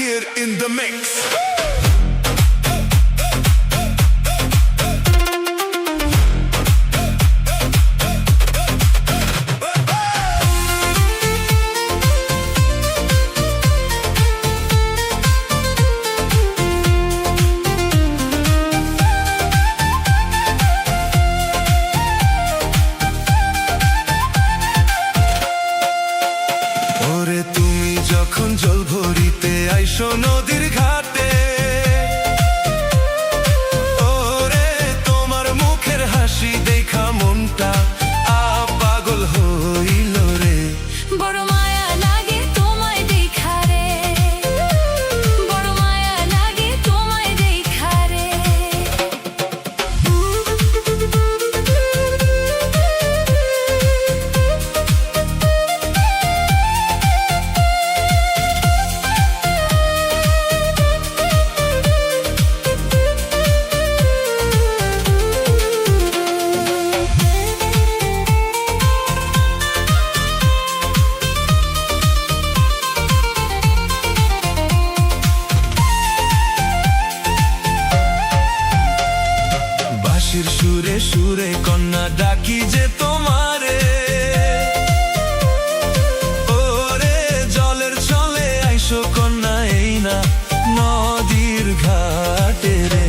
Kid in the mix. যখন জল ভরিতে আইসো নদীর ঘাটে, ওরে তোমার মুখের হাসি দেখা মনটা পাগল হইল রে। বড় মায়া লাগে তোমায় দেখা রে, বড় মায়া লাগে তোমায় দেখা রে। সুরে সুরে কন্যা ডাকি যে তোমারে, ওরে জলের চলে আইসো কন্যা এই না নদীর ঘাটে রে।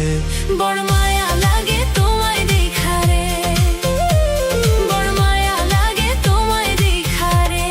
বড় মায়া লাগে তোমায় দেখা রে, বড় মায়া লাগে তোমায় দেখা রে।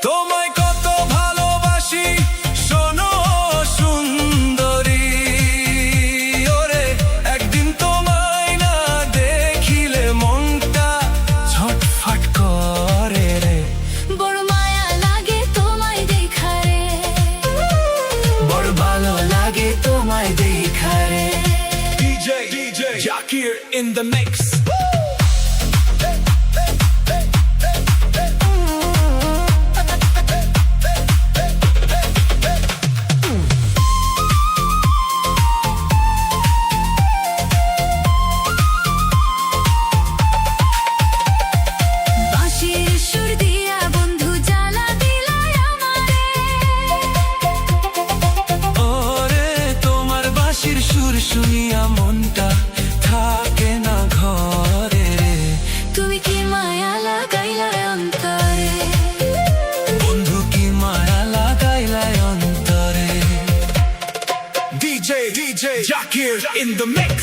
তোমায় কত ভালোবাসি শোনো সুন্দরী, ওরে একদিন তোমায় না দেখিলে মনটা ছটফট করে রে। বড় মায়া লাগে তোমায় দেখা রে, বড় ভালো লাগে তোমায় দেখা রে। DJ Zakir in the mix. সুর শুনিয়া মনটা থাকে না ঘরে রে। তুমি কি মায়া লাগাইলা অন্তরে, বন্ধু কি মায়া লাগাইলা অন্তরে। DJ Zakir in the mix.